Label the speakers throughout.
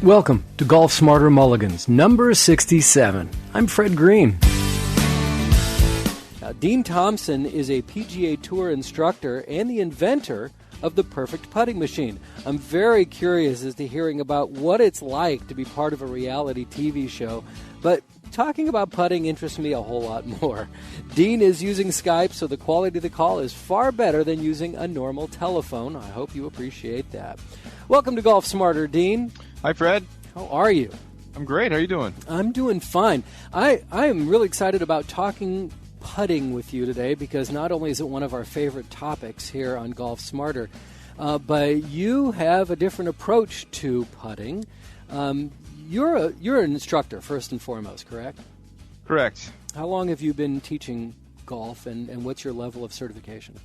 Speaker 1: Welcome to Golf Smarter Mulligans, number 67. I'm Fred Green. Now, Dean Thompson is a PGA Tour instructor and the inventor of the perfect putting machine. I'm very curious as to hearing about what it's like to be part of a reality TV show, but talking about putting interests me a whole lot more. Dean is using Skype, so the quality of the call is far better than using a normal telephone. I hope you appreciate that. Welcome to Golf Smarter, Dean.
Speaker 2: Hi, Fred.
Speaker 1: How are you?
Speaker 2: I'm great. How are you doing?
Speaker 1: I'm doing fine. I am really excited about talking putting with you today because not only is it one of our favorite topics here on Golf Smarter, but you have a different approach to putting. You're an instructor, first and foremost, correct?
Speaker 2: Correct.
Speaker 1: How long have you been teaching golf, and what's your level of certification?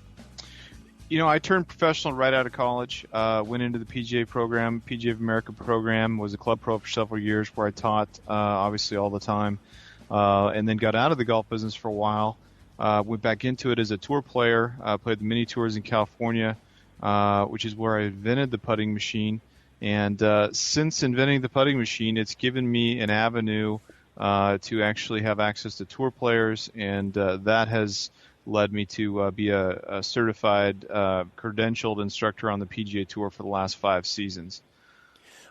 Speaker 2: You know, I turned professional right out of college, went into the PGA program, PGA of America program, was a club pro for several years where I taught, obviously, all the time, and then got out of the golf business for a while, went back into it as a tour player, played the mini tours in California, which is where I invented the putting machine. And since inventing the putting machine, it's given me an avenue to actually have access to tour players, and that has led me to be a certified, credentialed instructor on the PGA Tour for the last 5 seasons.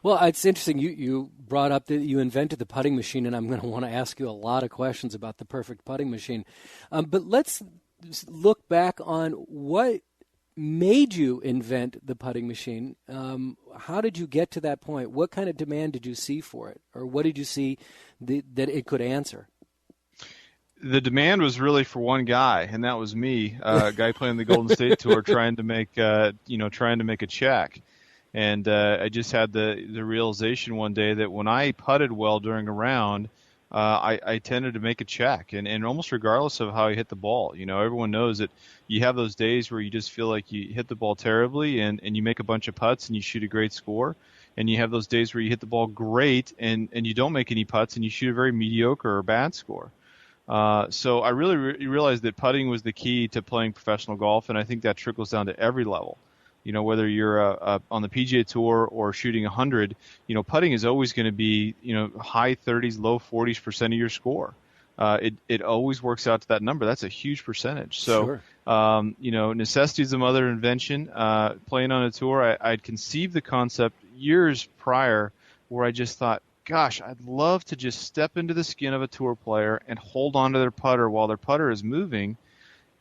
Speaker 1: Well, it's interesting. You brought up that you invented the putting machine, and I'm going to want to ask you a lot of questions about the perfect putting machine. But let's look back on what made you invent the putting machine. How did you get to that point? What kind of demand did you see for it, or what did you see that it could answer?
Speaker 2: The demand was really for one guy, and that was me, a guy playing the Golden State Tour, trying to make a check. And I just had the realization one day that when I putted well during a round, I tended to make a check, and almost regardless of how I hit the ball. You know, everyone knows that you have those days where you just feel like you hit the ball terribly, and you make a bunch of putts and you shoot a great score. And you have those days where you hit the ball great and you don't make any putts and you shoot a very mediocre or bad score. So I really realized that putting was the key to playing professional golf, and I think that trickles down to every level. You know, whether you're on the PGA Tour or shooting 100, you know, putting is always going to be, you know, high 30s, low 40s% of your score. It always works out to that number. That's a huge percentage. So, sure. You know, necessity is the mother of invention. Playing on a tour, I'd conceived the concept years prior where I just thought, gosh, I'd love to just step into the skin of a tour player and hold on to their putter while their putter is moving,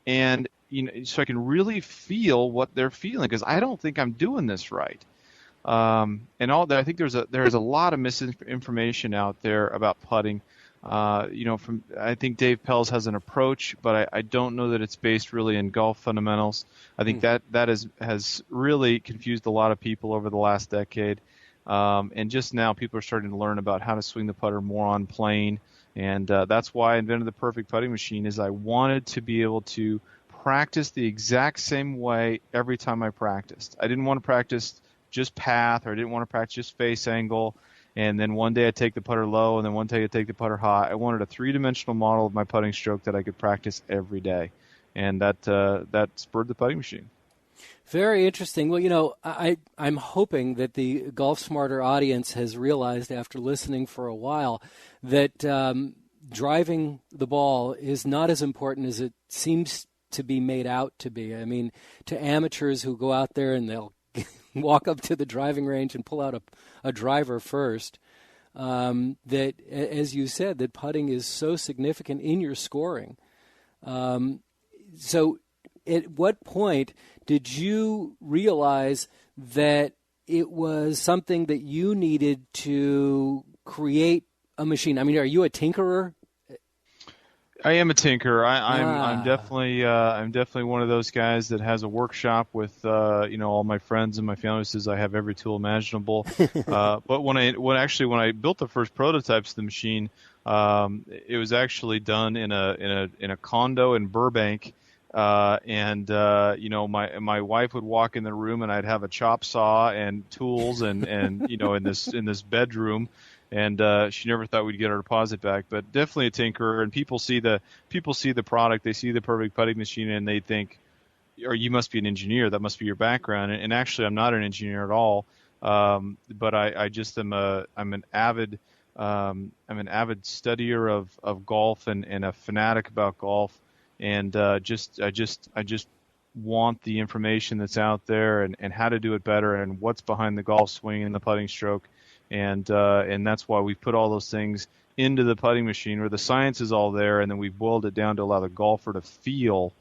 Speaker 2: and you know, so I can really feel what they're feeling, because I don't think I'm doing this right. And all that, I think there's a lot of misinformation out there about putting. You know, I think Dave Pelz has an approach, but I don't know that it's based really in golf fundamentals. I think that has really confused a lot of people over the last decade. And just now people are starting to learn about how to swing the putter more on plane. And that's why I invented the perfect putting machine, is I wanted to be able to practice the exact same way every time I practiced. I didn't want to practice just path, or I didn't want to practice just face angle, and then one day I'd take the putter low, and then one day I'd take the putter high. I wanted a 3-dimensional model of my putting stroke that I could practice every day. And that spurred the putting machine.
Speaker 1: Very interesting. Well, you know, I'm hoping that the Golf Smarter audience has realized after listening for a while that driving the ball is not as important as it seems to be made out to be. I mean, to amateurs who go out there and they'll walk up to the driving range and pull out a driver first, that, as you said, that putting is so significant in your scoring. So at what point did you realize that it was something that you needed to create a machine? I mean, are you a tinkerer?
Speaker 2: I am a tinkerer. I'm definitely one of those guys that has a workshop with you know, all my friends and my family. Says I have every tool imaginable. But when I built the first prototypes of the machine, it was actually done in a condo in Burbank. You know, my wife would walk in the room and I'd have a chop saw and tools and you know, in this bedroom, and she never thought we'd get our deposit back. But definitely a tinkerer, and people see the product, they see the perfect putting machine, and they think, or you must be an engineer, that must be your background. And actually, I'm not an engineer at all. But I just am I'm an avid studier of golf and a fanatic about golf, and I just want the information that's out there and how to do it better and what's behind the golf swing and the putting stroke, and that's why we put all those things into the putting machine where the science is all there, and then we've boiled it down to allow the golfer to feel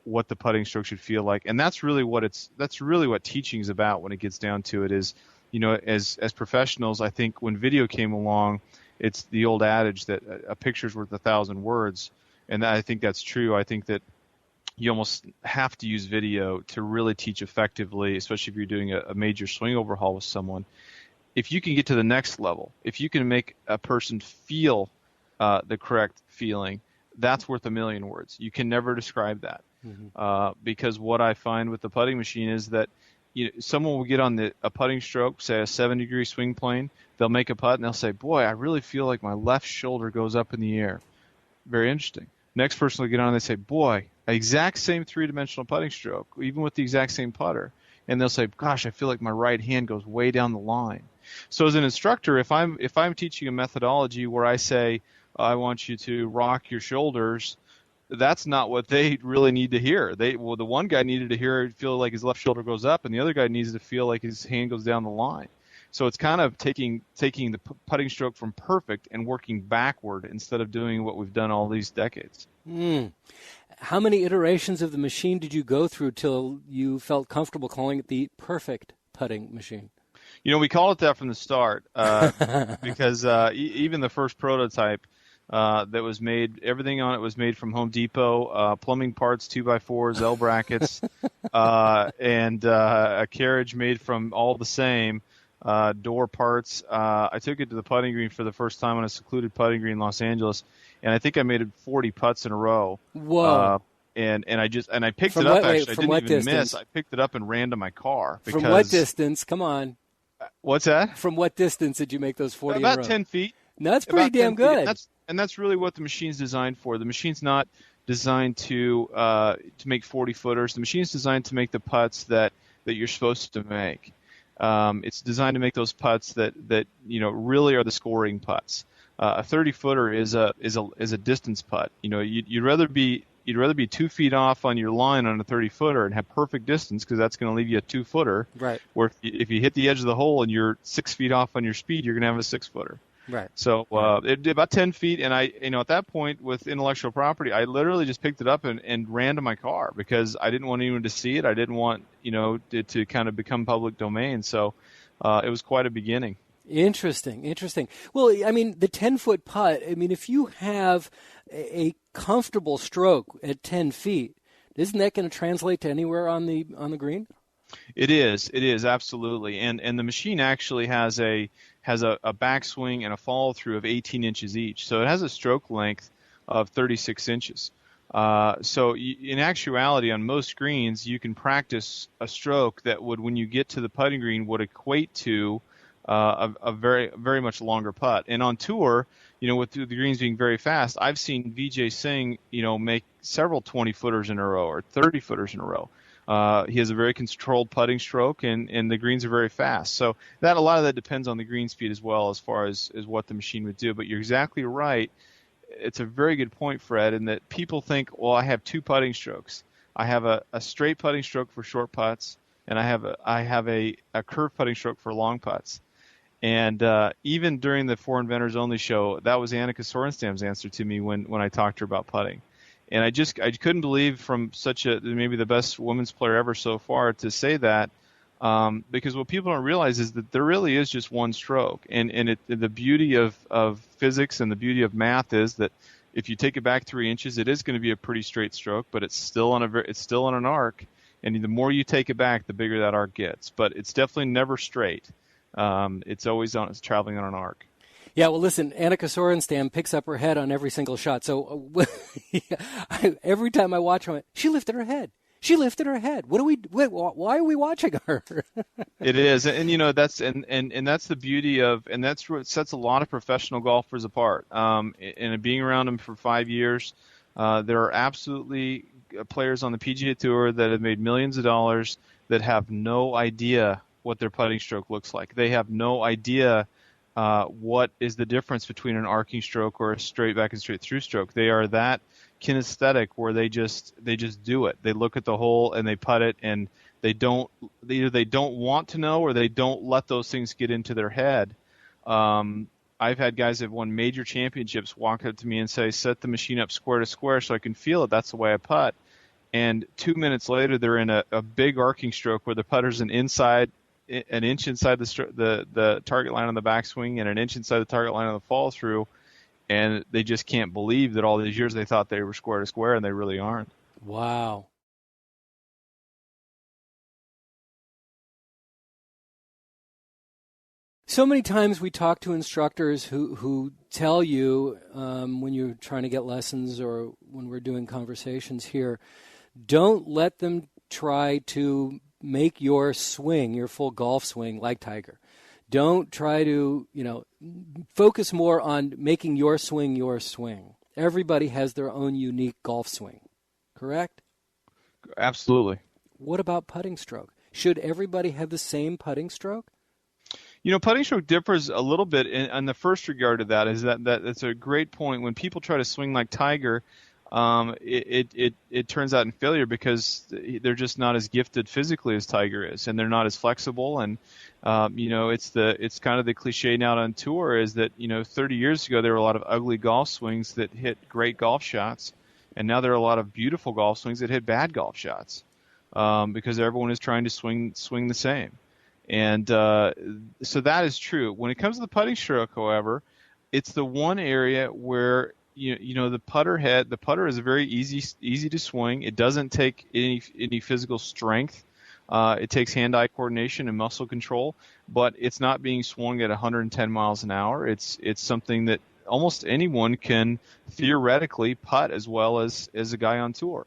Speaker 2: what the putting stroke should feel like. And that's really what teaching is about when it gets down to it. Is, as professionals, I think when video came along, it's the old adage that a picture's worth 1,000 words, and I think that's true. I think that you almost have to use video to really teach effectively, especially if you're doing a major swing overhaul with someone. If you can get to the next level, if you can make a person feel the correct feeling, that's worth 1,000,000 words. You can never describe that. Because what I find with the putting machine is that someone will get on a putting stroke, say a 7-degree swing plane, they'll make a putt and they'll say, boy, I really feel like my left shoulder goes up in the air. Very interesting. Next person will get on and they say, boy, exact same 3-dimensional putting stroke, even with the exact same putter. And they'll say, gosh, I feel like my right hand goes way down the line. So as an instructor, if I'm teaching a methodology where I say, I want you to rock your shoulders, that's not what they really need to hear. The one guy needed to feel like his left shoulder goes up, and the other guy needs to feel like his hand goes down the line. So it's kind of taking the putting stroke from perfect and working backward instead of doing what we've done all these decades.
Speaker 1: How many iterations of the machine did you go through till you felt comfortable calling it the perfect putting machine?
Speaker 2: We call it that from the start because even the first prototype that was made, everything on it was made from Home Depot, plumbing parts, 2x4s, L brackets, and a carriage made from all the same, door parts. I took it to the putting green for the first time on a secluded putting green in Los Angeles, and I think I made 40 putts in a row.
Speaker 1: Whoa.
Speaker 2: And I picked it up, actually. I didn't even miss. I picked it up and ran to my car.
Speaker 1: From what distance? Come on.
Speaker 2: What's that?
Speaker 1: From what distance did you make those 40 in a row?
Speaker 2: About 10 feet.
Speaker 1: No, that's pretty damn good.
Speaker 2: And that's really what the machine's designed for. The machine's not designed to make 40-footers. The machine's designed to make the putts that you're supposed to make. It's designed to make those putts that really are the scoring putts. A 30-footer is a distance putt. You'd rather be 2 feet off on your line on a 30-footer and have perfect distance, because that's going to leave you a 2-footer.
Speaker 1: Right.
Speaker 2: Where if you hit the edge of the hole and you're 6 feet off on your speed, you're going to have a 6-footer.
Speaker 1: Right.
Speaker 2: So it did about 10 feet, and I, at that point with intellectual property, I literally just picked it up and ran to my car because I didn't want anyone to see it. I didn't want it to kind of become public domain. So it was quite a beginning.
Speaker 1: Interesting. Well, I mean, the 10-foot putt, if you have a comfortable stroke at 10 feet, isn't that going to translate to anywhere on the green?
Speaker 2: It is absolutely. And the machine actually has a backswing and a follow through of 18 inches each. So it has a stroke length of 36 inches. So in actuality, on most greens, you can practice a stroke that would, when you get to the putting green, would equate to a very, very much longer putt. And on tour, with the greens being very fast, I've seen Vijay Singh, make several 20-footers in a row or 30-footers in a row. He has a very controlled putting stroke, and the greens are very fast. So a lot of that depends on the green speed as well, as far as what the machine would do. But you're exactly right. It's a very good point, Fred, in that people think, well, I have 2 putting strokes. I have a straight putting stroke for short putts, and I have a curved putting stroke for long putts. And even during the Fore Inventors Only show, that was Annika Sorenstam's answer to me when I talked to her about putting. And I couldn't believe, from maybe the best women's player ever so far, to say that, because what people don't realize is that there really is just one stroke. And the beauty of physics and the beauty of math is that if you take it back 3 inches, it is going to be a pretty straight stroke, but it's still on an arc. And the more you take it back, the bigger that arc gets. But it's definitely never straight. It's always traveling on an arc.
Speaker 1: Yeah, well, listen, Annika Sorenstam picks up her head on every single shot. So every time I watch her, she lifted her head. Why are we watching her?
Speaker 2: It is. And that's that's the beauty of, and that's what sets a lot of professional golfers apart. And being around them for 5 years, there are absolutely players on the PGA Tour that have made millions of dollars that have no idea what their putting stroke looks like. They have no idea what is the difference between an arcing stroke or a straight back and straight through stroke. They are that kinesthetic where they just do it. They look at the hole and they putt it, and either they don't want to know or they don't let those things get into their head. I've had guys that have won major championships walk up to me and say, set the machine up square to square so I can feel it. That's the way I putt. And 2 minutes later, they're in a big arcing stroke where the putter's an inch inside the target line on the backswing and an inch inside the target line on the follow through, and they just can't believe that all these years they thought they were square to square, and they really aren't.
Speaker 1: Wow. So many times we talk to instructors who tell you when you're trying to get lessons or when we're doing conversations here, don't let them try to make your swing, your full golf swing, like Tiger. Don't try to, focus more on making your swing your swing. Everybody has their own unique golf swing, correct?
Speaker 2: Absolutely.
Speaker 1: What about putting stroke? Should everybody have the same putting stroke?
Speaker 2: Putting stroke differs a little bit in the first regard to that. Is that it's a great point. When people try to swing like Tiger, it turns out in failure because they're just not as gifted physically as Tiger is, and they're not as flexible. And it's kind of the cliche now on tour is that 30 years ago there were a lot of ugly golf swings that hit great golf shots, and now there are a lot of beautiful golf swings that hit bad golf shots because everyone is trying to swing the same. And so that is true. When it comes to the putting stroke, however, it's the one area where the putter is very easy to swing. It doesn't take any physical strength. It takes hand-eye coordination and muscle control, but it's not being swung at 110 miles an hour. It's something that almost anyone can theoretically putt as well as a guy on tour.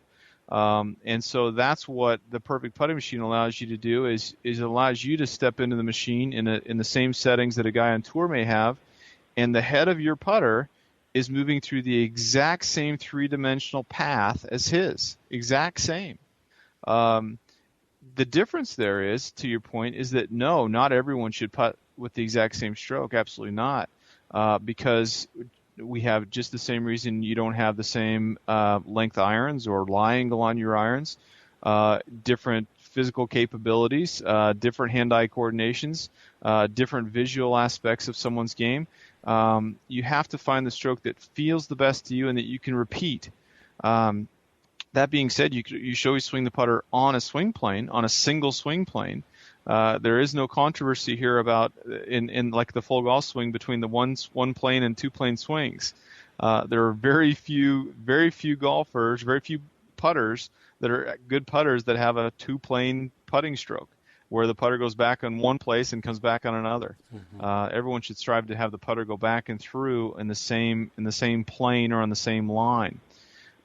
Speaker 2: And so that's what the perfect putting machine allows you to do is it allows you to step into the machine in the same settings that a guy on tour may have, and the head of your putter is moving through the exact same three-dimensional path as his, exact same. The difference there is, to your point, is that no, not everyone should putt with the exact same stroke. Absolutely not, because we have just the same reason you don't have the same length irons or lie angle on your irons, different physical capabilities, different hand-eye coordinations, different visual aspects of someone's game. You have to find the stroke that feels the best to you and that you can repeat. That being said, you should always swing the putter on a swing plane, on a single swing plane. There is no controversy here about in like the full golf swing between the one plane and two plane swings. There are very few golfers, very few putters that are good putters that have a two plane putting stroke where the putter goes back on one place and comes back on another. Mm-hmm. Everyone should strive to have the putter go back and through in the same plane or on the same line.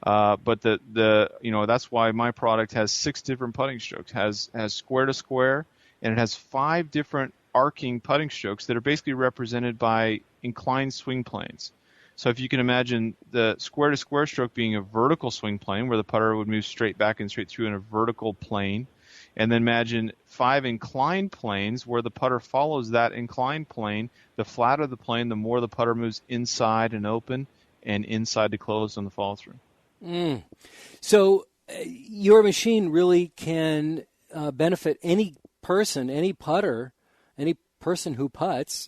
Speaker 2: But that's why my product has 6 different putting strokes. Has square to square, and it has 5 different arcing putting strokes that are basically represented by inclined swing planes. So if you can imagine the square to square stroke being a vertical swing plane where the putter would move straight back and straight through in a vertical plane, and then imagine 5 inclined planes where the putter follows that inclined plane. The flatter the plane, the more the putter moves inside and open and inside to close on the follow through.
Speaker 1: So your machine really can benefit any person, any putter, any person who putts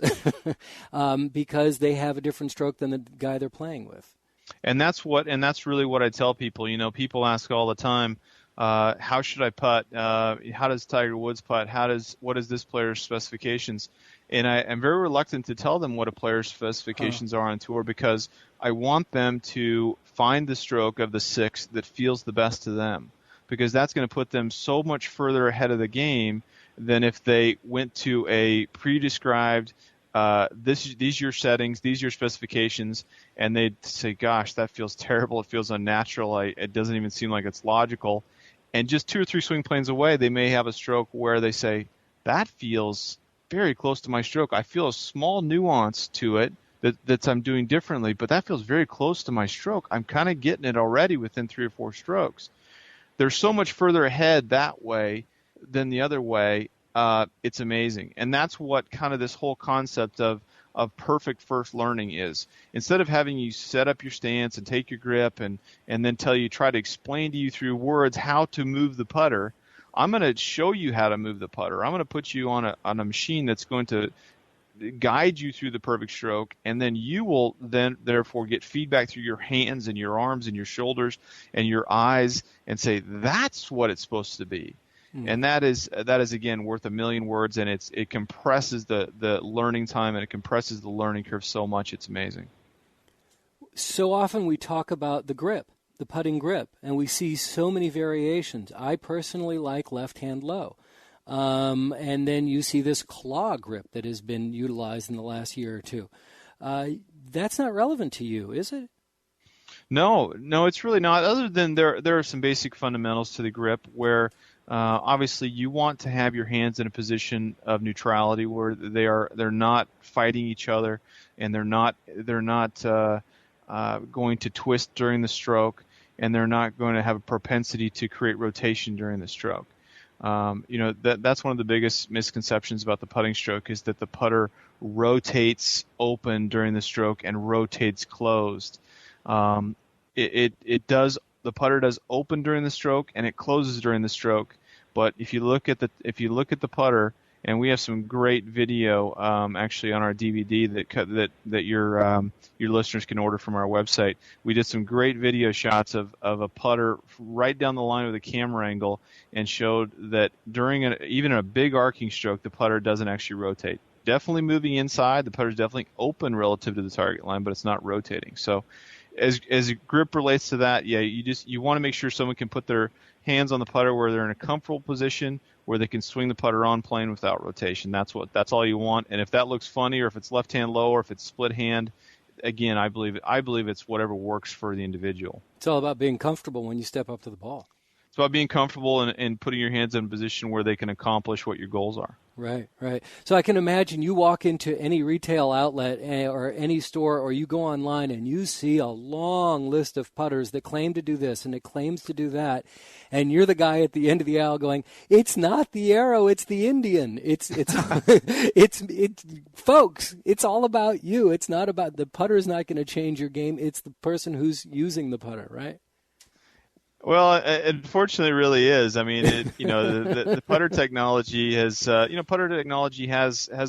Speaker 1: because they have a different stroke than the guy they're playing with.
Speaker 2: And that's really what I tell people. People ask all the time, how should I putt? How does Tiger Woods putt? What is this player's specifications? And I'm very reluctant to tell them what a player's specifications are on tour because I want them to find the stroke of the 6 that feels the best to them, because that's going to put them so much further ahead of the game than if they went to a pre-described, these your settings, these your specifications, and they'd say, gosh, that feels terrible, it feels unnatural, it doesn't even seem like it's logical. And just 2 or 3 swing planes away, they may have a stroke where they say, that feels very close to my stroke. I feel a small nuance to it that I'm doing differently, but that feels very close to my stroke. I'm kind of getting it already within 3 or 4 strokes. They're so much further ahead that way than the other way, it's amazing. And that's what kind of this whole concept of perfect first learning is. Instead of having you set up your stance and take your grip and then try to explain to you through words how to move the putter, I'm going to show you how to move the putter. I'm going to put you on a machine that's going to guide you through the perfect stroke, and then you will then therefore get feedback through your hands and your arms and your shoulders and your eyes and say, that's what it's supposed to be. And that is again worth a million words, and it compresses the learning time, and it compresses the learning curve so much. It's amazing.
Speaker 1: So often we talk about the grip, the putting grip, and we see so many variations. I personally like left hand low. And then you see this claw grip that has been utilized in the last year or two. That's not relevant to you, is it?
Speaker 2: No, it's really not. Other than there are some basic fundamentals to the grip where obviously you want to have your hands in a position of neutrality where they're not fighting each other, and they're not going to twist during the stroke, and they're not going to have a propensity to create rotation during the stroke. That's one of the biggest misconceptions about the putting stroke is that the putter rotates open during the stroke and rotates closed. It does. The putter does open during the stroke and it closes during the stroke. But if you look at the putter, and we have some great video actually on our DVD that your listeners can order from our website. We did some great video shots of a putter right down the line with a camera angle, and showed that during even a big arcing stroke, the putter doesn't actually rotate. Definitely moving inside, the putter's definitely open relative to the target line, but it's not rotating. So as grip relates to that, yeah, you want to make sure someone can put their hands on the putter where they're in a comfortable position, where they can swing the putter on plane without rotation. That's all you want. And if that looks funny, or if it's left hand low, or if it's split hand, again, I believe it's whatever works for the individual.
Speaker 1: It's all about being comfortable when you step up to the ball.
Speaker 2: It's about being comfortable and putting your hands in a position where they can accomplish what your goals are.
Speaker 1: Right. So I can imagine you walk into any retail outlet or any store, or you go online and you see a long list of putters that claim to do this and it claims to do that, and you're the guy at the end of the aisle going, "It's not the arrow, it's the Indian. It's folks. It's all about you. It's not about the putter's not going to change your game. It's the person who's using the putter, right?"
Speaker 2: Well, unfortunately, it really is. I mean, the putter technology has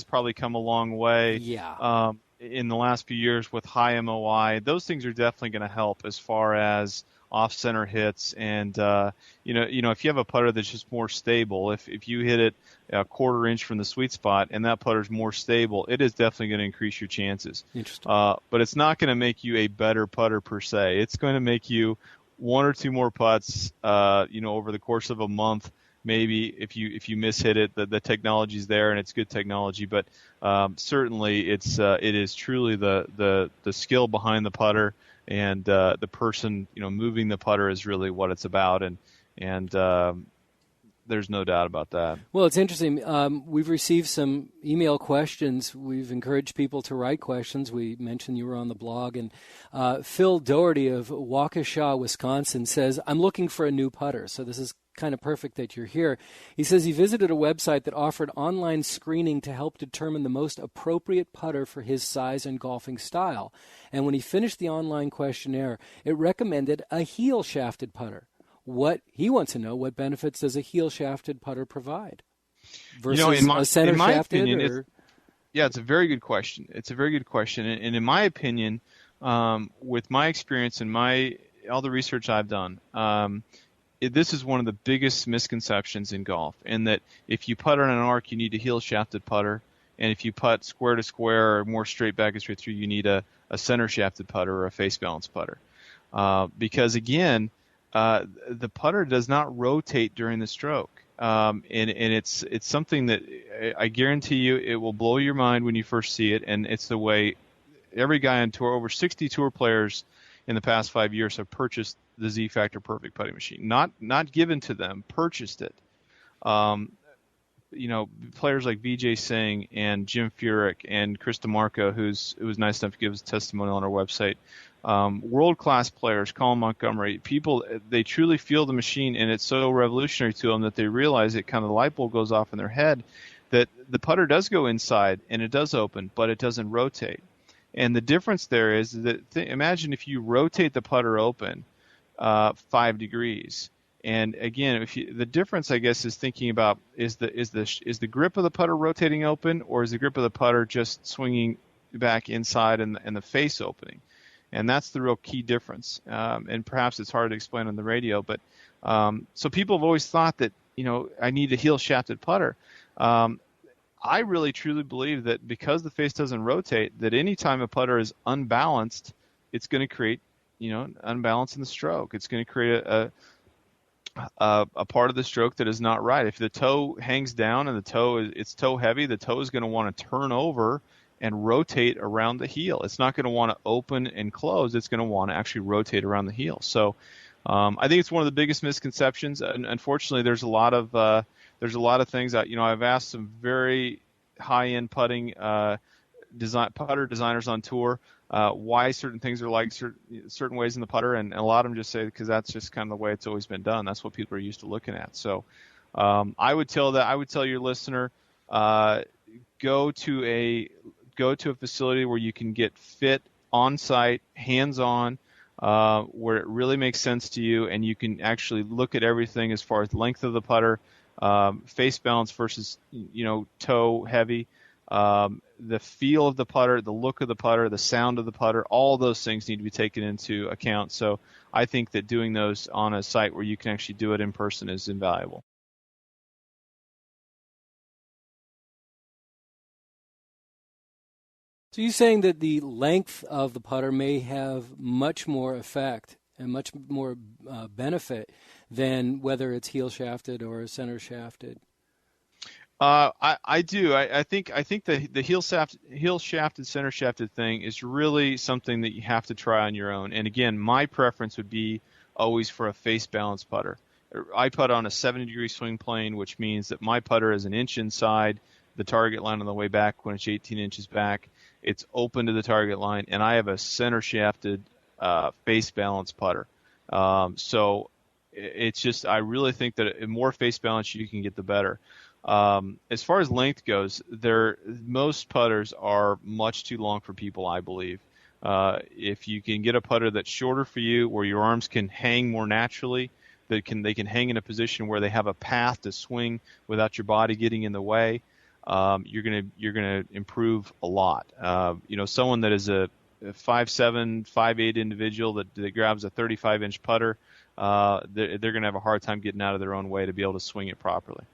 Speaker 2: probably come a long way.
Speaker 1: Yeah.
Speaker 2: In the last few years with high MOI, those things are definitely going to help as far as off-center hits, and if you have a putter that's just more stable, if you hit it a quarter inch from the sweet spot and that putter's more stable, it is definitely going to increase your chances.
Speaker 1: Interesting.
Speaker 2: But it's not going to make you a better putter per se. It's going to make you one or two more putts, over the course of a month. Maybe if you mishit it, the technology's there and it's good technology. But certainly it is truly the skill behind the putter, and the person moving the putter is really what it's about. And there's no doubt about that.
Speaker 1: Well, it's interesting. We've received some email questions. We've encouraged people to write questions. We mentioned you were on the blog. And Phil Doherty of Waukesha, Wisconsin says, "I'm looking for a new putter." So this is kind of perfect that you're here. He says he visited a website that offered online screening to help determine the most appropriate putter for his size and golfing style. And when he finished the online questionnaire, it recommended a heel-shafted putter. What he wants to know, what benefits does a heel-shafted putter provide versus a center-shafted?
Speaker 2: Yeah, it's a very good question. And in my opinion, with my experience and all the research I've done, this is one of the biggest misconceptions in golf, in that if you putt on an arc, you need a heel-shafted putter, and if you putt square to square or more straight back and straight through, you need a center-shafted putter or a face-balanced putter. Because again, the putter does not rotate during the stroke, and it's something that I guarantee you it will blow your mind when you first see it. And it's the way every guy on tour, over 60 tour players in the past 5 years, have purchased the Z Factor Perfect putting machine. Not given to them, purchased it. Players like Vijay Singh and Jim Furyk and Chris DeMarco, who was nice enough to give us a testimonial on our website. world-class players, Colin Montgomery, people, they truly feel the machine, and it's so revolutionary to them that they realize it kind of the light bulb goes off in their head that the putter does go inside and it does open, but it doesn't rotate. And the difference there is that imagine if you rotate the putter open 5 degrees. And again, the difference, I guess, is thinking about is the grip of the putter rotating open, or is the grip of the putter just swinging back inside and the face opening? And that's the real key difference. And perhaps it's hard to explain on the radio, but so people have always thought that I need a heel shafted putter. I really truly believe that because the face doesn't rotate, that any time a putter is unbalanced, it's going to create unbalance in the stroke. It's going to create a part of the stroke that is not right. If the toe hangs down and it's toe heavy, the toe is going to want to turn over and rotate around the heel. It's not going to want to open and close. It's going to want to actually rotate around the heel. So I think it's one of the biggest misconceptions. And unfortunately, there's a lot of things that I've asked some very high-end putting putter designers on tour why certain things are like certain ways in the putter, and a lot of them just say because that's just kind of the way it's always been done. That's what people are used to looking at. So I would tell your listener, go to a facility where you can get fit on site, hands on, where it really makes sense to you, and you can actually look at everything as far as length of the putter, face balance versus toe heavy. The feel of the putter, the look of the putter, the sound of the putter, all those things need to be taken into account. So I think that doing those on a site where you can actually do it in person is invaluable.
Speaker 1: So you're saying that the length of the putter may have much more effect and much more benefit than whether it's heel shafted or center shafted?
Speaker 2: I do. I think the heel shafted, center shafted thing is really something that you have to try on your own. And again, my preference would be always for a face balanced putter. I putt on a 70-degree swing plane, which means that my putter is an inch inside the target line on the way back when it's 18 inches back. It's open to the target line, and I have a center shafted face balanced putter. So it's just, I really think that the more face balance you can get, the better. As far as length goes, most putters are much too long for people, I believe. If you can get a putter that's shorter for you, where your arms can hang more naturally, they can hang in a position where they have a path to swing without your body getting in the way, you're gonna improve a lot. Someone that is a 5'7", 5'8" individual that grabs a 35-inch putter, they're gonna have a hard time getting out of their own way to be able to swing it properly.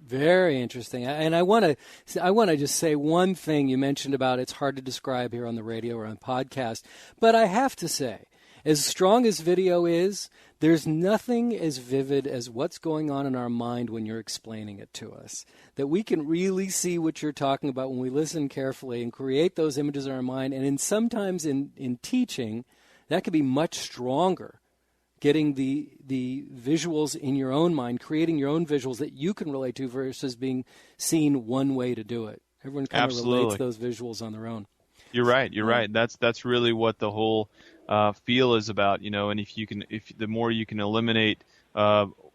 Speaker 1: Very interesting. And I want to just say one thing you mentioned about it's hard to describe here on the radio or on podcast, but I have to say, as strong as video is, there's nothing as vivid as what's going on in our mind when you're explaining it to us, that we can really see what you're talking about when we listen carefully and create those images in our mind. And sometimes in teaching, that can be much stronger. Getting the visuals in your own mind, creating your own visuals that you can relate to versus being seen one way to do it. Everyone kind of relates those visuals on their own.
Speaker 2: You're right. You're right. That's really what the whole feel is about, and if the more you can eliminate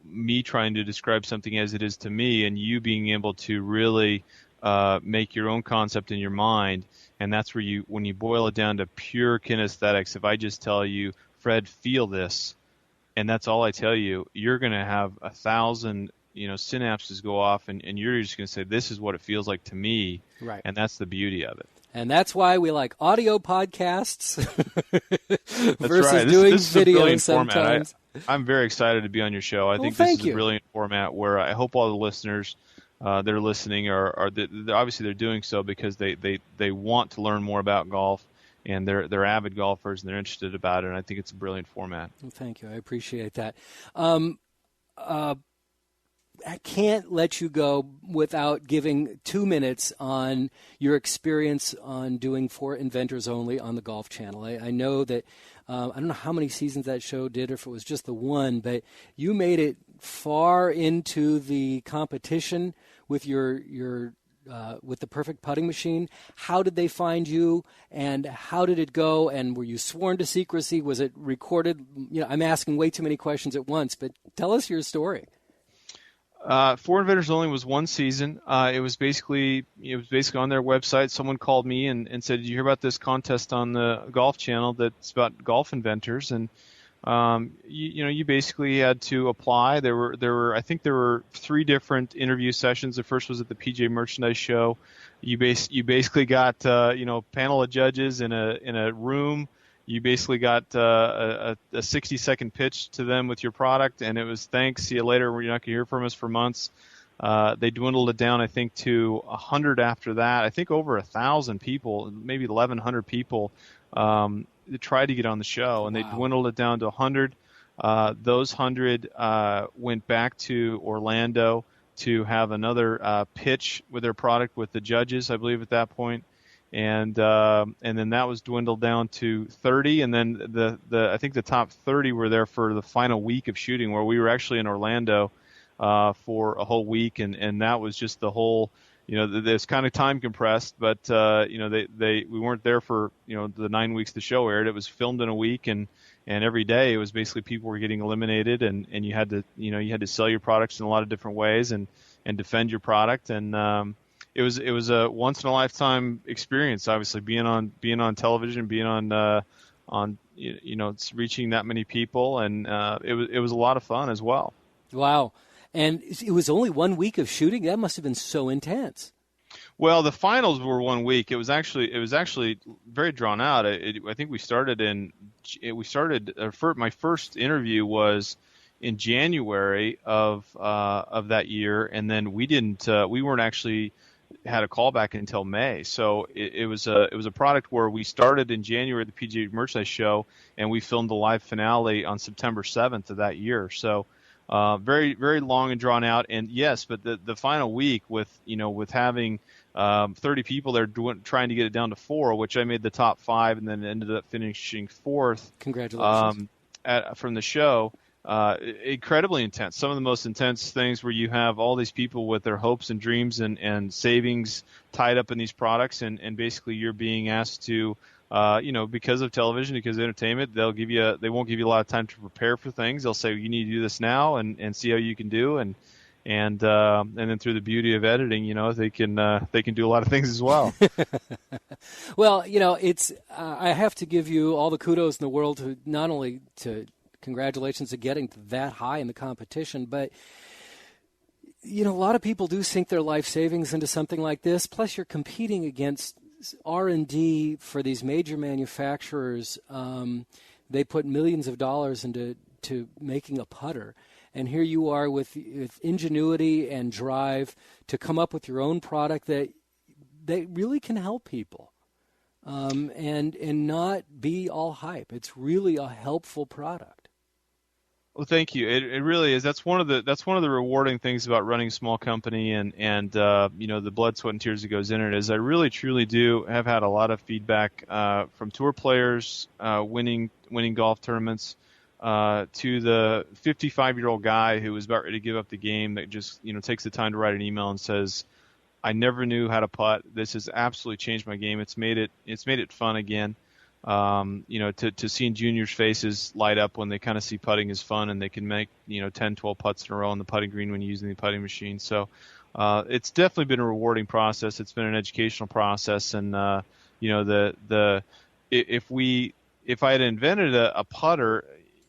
Speaker 2: me trying to describe something as it is to me, and you being able to really make your own concept in your mind, and that's where when you boil it down to pure kinesthetics, if I just tell you, Fred, feel this, and that's all I tell you, you're going to have 1,000, synapses go off, and you're just going to say, this is what it feels like to me.
Speaker 1: Right.
Speaker 2: And that's the beauty of it.
Speaker 1: And that's why we like audio podcasts versus
Speaker 2: right.
Speaker 1: doing
Speaker 2: this
Speaker 1: video sometimes.
Speaker 2: I'm very excited to be on your show. I think this is a brilliant format where I hope all the listeners that are listening are obviously they're doing so because they want to learn more about golf. And they're avid golfers, and they're interested about it, and I think it's a brilliant format.
Speaker 1: Well, thank you. I appreciate that. I can't let you go without giving 2 minutes on your experience on doing For Inventors Only on the Golf Channel. I know that I don't know how many seasons that show did, or if it was just the one, but you made it far into the competition with your with the perfect putting machine. How did they find you, and how did it go? And were you sworn to secrecy? Was it recorded? I'm asking way too many questions at once, but tell us your story.
Speaker 2: Fore Inventors only was one season. It was basically on their website. Someone called me and said, "Did you hear about this contest on the Golf Channel that's about golf inventors?" And you basically had to apply. I think there were 3 different interview sessions. The first was at the PGA Merchandise Show. You basically got panel of judges in a room. You basically got a 60-second pitch to them with your product, and it was thanks, see you later. You're not going to hear from us for months. They dwindled it down, I think, to 100 after that. I think over 1,000 people, maybe 1,100 people, tried to get on the show, and Wow. They dwindled it down to 100. Those 100 went back to Orlando to have another pitch with their product with the judges, I believe, at that point. And then that was dwindled down to 30, and then I think the top 30 were there for the final week of shooting, where we were actually in Orlando for a whole week, and that was just the whole, it's kind of time compressed, but we weren't there for the 9 weeks the show aired. It was filmed in a week, and every day it was basically people were getting eliminated, and you had to sell your products in a lot of different ways and defend your product, and it was a once in a lifetime experience. Obviously, being on television, being on reaching that many people, and it was a lot of fun as well. Wow.
Speaker 1: And it was only 1 week of shooting. That must have been so intense.
Speaker 2: Well, the finals were 1 week. It was actually very drawn out. I think my first interview was in January of that year, and then we weren't actually had a callback until May. So it was a product where we started in January at the PGA Merchandise Show, and we filmed the live finale on September 7th of that year. So very, very long and drawn out. And yes, but the final week with having 30 people there trying to get it down to 4, which I made the top 5 and then ended up finishing 4th.
Speaker 1: Congratulations.
Speaker 2: From the show. Incredibly intense. Some of the most intense things where you have all these people with their hopes and dreams and savings tied up in these products, and basically you're being asked to, because of television, because of entertainment, they won't give you a lot of time to prepare for things. They'll say, you need to do this now and see how you can do, and then through the beauty of editing, they can do a lot of things as well.
Speaker 1: Well, it's I have to give you all the kudos in the world to not only to congratulations to getting that high in the competition, but a lot of people do sink their life savings into something like this. Plus, you're competing against R&D for these major manufacturers. They put millions of dollars into making a putter, and here you are with ingenuity and drive to come up with your own product that really can help people. And not be all hype. It's really a helpful product.
Speaker 2: Well, thank you. It really is. That's one of the rewarding things about running a small company and the blood, sweat, and tears that goes in it is I really truly do have had a lot of feedback from tour players winning golf tournaments to the 55-year-old guy who was about ready to give up the game that just takes the time to write an email and says, I never knew how to putt. This has absolutely changed my game. It's made it fun again. To seeing juniors' faces light up when they kind of see putting is fun, and they can make 10, 12 putts in a row on the putting green when using the putting machine. So it's definitely been a rewarding process. It's been an educational process, and if I had invented a putter,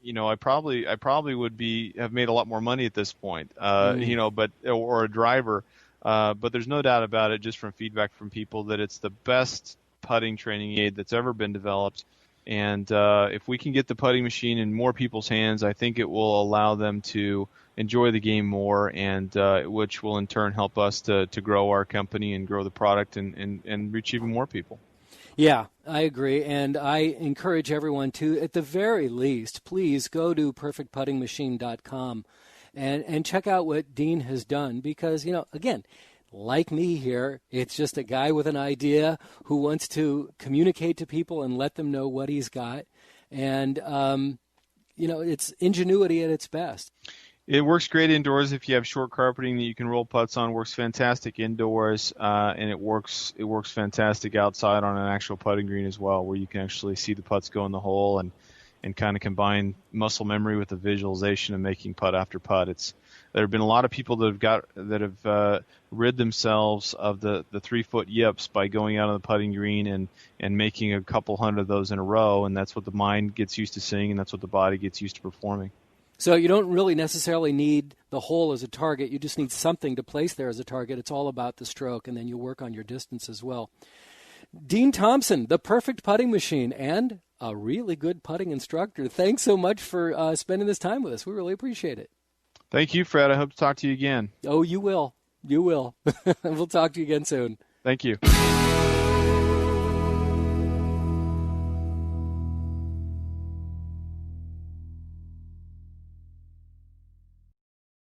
Speaker 2: I probably would have made a lot more money at this point. Or a driver. But there's no doubt about it, just from feedback from people, that it's the best putting training aid that's ever been developed. And if we can get the putting machine in more people's hands, I think it will allow them to enjoy the game more, and which will in turn help us to grow our company and grow the product and reach even more people.
Speaker 1: Yeah, I agree, and I encourage everyone to, at the very least, please go to perfectputtingmachine.com and check out what Dean has done, because, again, like me here, it's just a guy with an idea who wants to communicate to people and let them know what he's got. And, it's ingenuity at its best.
Speaker 2: It works great indoors if you have short carpeting that you can roll putts on. Works fantastic indoors, and it works fantastic outside on an actual putting green as well, where you can actually see the putts go in the hole and kind of combine muscle memory with the visualization of making putt after putt. There have been a lot of people that have rid themselves of the 3-foot yips by going out on the putting green and making a couple hundred of those in a row, and that's what the mind gets used to seeing, and that's what the body gets used to performing.
Speaker 1: So you don't really necessarily need the hole as a target. You just need something to place there as a target. It's all about the stroke, and then you work on your distance as well. Dean Thompson, the perfect putting machine, and a really good putting instructor. Thanks so much for spending this time with us. We really appreciate it.
Speaker 2: Thank you, Fred. I hope to talk to you again.
Speaker 1: Oh, you will. You will. We'll talk to you again soon.
Speaker 2: Thank you.